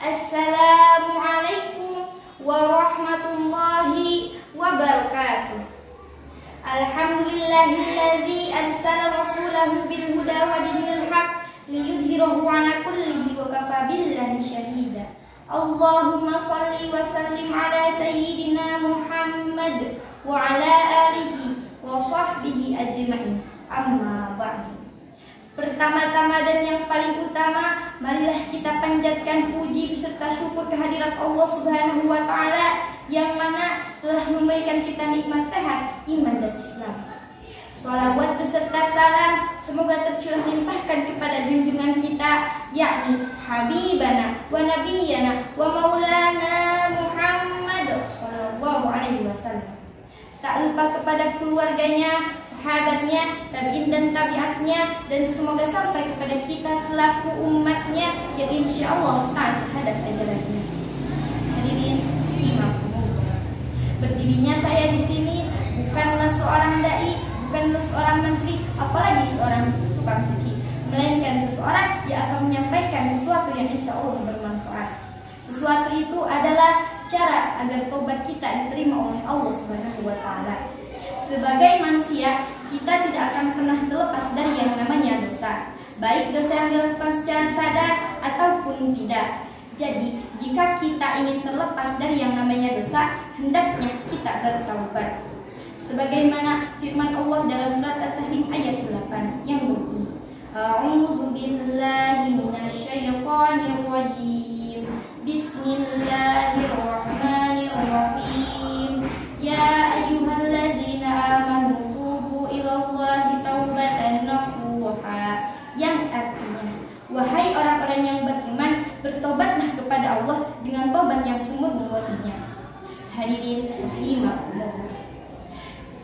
Assalamualaikum warahmatullahi wabarakatuh. Alhamdulillahilladzi arsala rasulahu bil huda wa dinil haq liyudhhirahu 'ala kullihi wa kafa billahi shahida. Allahumma shalli wa sallim ala sayyidina Muhammad wa ala alihi wa sahbihi ajma'in. Amma ba'du. Pertama-tama dan yang paling utama, marilah kita panjatkan puji beserta syukur kehadirat Allah Subhanahu wa Ta'ala yang mana telah memberikan kita nikmat sehat, iman dan Islam. Sholawat beserta salam semoga tercurah limpahkan kepada junjungan kita, yakni Habibana wa Nabiyana wa Maulana Muhammad sallallahu alaihi wasallam. Tak lupa kepada keluarganya, sahabatnya, tabi'in dan tabi'atnya, dan semoga sampai kepada kita selaku umatnya yang insya Allah taat terhadap ajarannya. Hadirin rahimakumullah. Berdirinya saya di sini bukanlah seorang dai, bukanlah seorang menteri, apalagi seorang tukang cuci, melainkan seseorang yang akan menyampaikan sesuatu yang insya Allah bermanfaat. Sesuatu itu adalah cara agar tobat kita diterima oleh Allah Subhanahu wa Ta'ala. Sebagai manusia, kita tidak akan pernah terlepas dari yang namanya dosa, baik dosa yang dilakukan secara sadar ataupun tidak. Jadi, jika kita ingin terlepas dari yang namanya dosa, hendaknya kita bertaubat. Sebagaimana firman Allah dalam surat At-Tahrim ayat 8 yang berbunyi, A'udzu billahi minasyaitonir rajim. Bismillahirrahmanirrahim. Ya ayyuhalladzina amanu tubu ilallahi taubatan nasuha. Yang artinya, wahai orang-orang yang beriman, bertobatlah kepada Allah dengan tobat yang semurni-murninya. Hadirin rahimakumullah.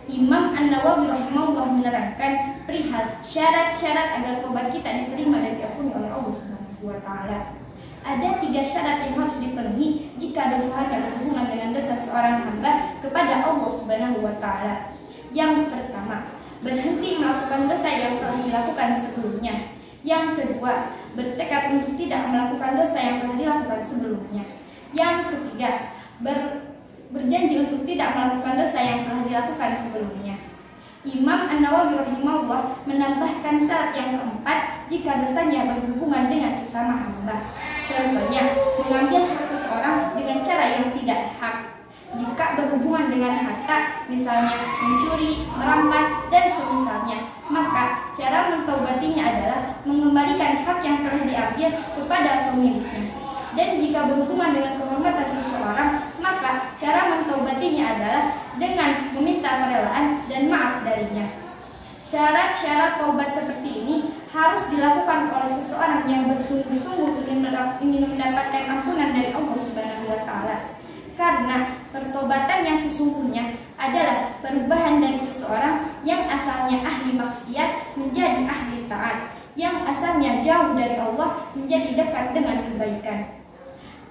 Imam An-Nawawi rahimahullah menerangkan perihal syarat-syarat agar tobat kita diterima dan diampuni oleh Allah Subhanahu wa Ta'ala. Ada 3 syarat yang harus dipenuhi jika dosa hanya berhubungan dengan dosa seorang hamba kepada Allah Subhanahu wa Ta'ala. Yang pertama, berhenti melakukan dosa yang telah dilakukan sebelumnya. Yang kedua, bertekad untuk tidak melakukan dosa yang telah dilakukan sebelumnya. Yang ketiga, berjanji untuk tidak melakukan dosa yang telah dilakukan sebelumnya. Imam An-Nawawi rahimahullah menambahkan syarat yang keempat jika dosanya berhubungan dengan sesama hamba. Contohnya, mengambil hak seseorang dengan cara yang tidak hak. Jika berhubungan dengan harta, misalnya mencuri, merampas, dan semisalnya, maka cara mentaubatinya adalah mengembalikan hak yang telah diambil kepada pemiliknya. Dan jika berhubungan dengan kehormatan seseorang, maka cara mentaubatinya adalah dengan meminta kerelaan dan maaf darinya. Syarat-syarat taubat seperti ini harus dilakukan oleh seseorang yang bersungguh-sungguh ingin mendapatkan ampunan dari Allah Subhanahu wa Ta'ala. Karena pertobatan yang sesungguhnya adalah perubahan dari seseorang yang asalnya ahli maksiat menjadi ahli taat, yang asalnya jauh dari Allah menjadi dekat dengan kebaikan.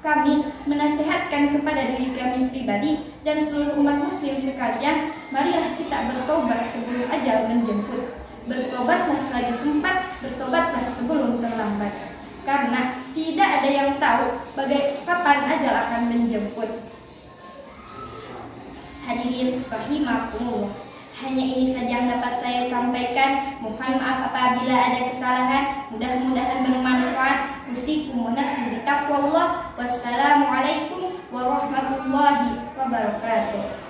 Kami menasihatkan kepada diri kami pribadi dan seluruh umat muslim sekalian, marilah kita bertobat sebelum ajal menjemput. Bertobatlah selagi sempat, bertobatlah sebelum terlambat. Karena tidak ada yang tahu kapan ajal akan menjemput. Hadirin rahimakumullah. Hanya ini saja yang dapat saya sampaikan. Mohon maaf apabila ada kesalahan. Mudah-mudahan bermanfaat. Usikum wa nafsi bitaqwallah. Wassalamualaikum warahmatullahi wabarakatuh.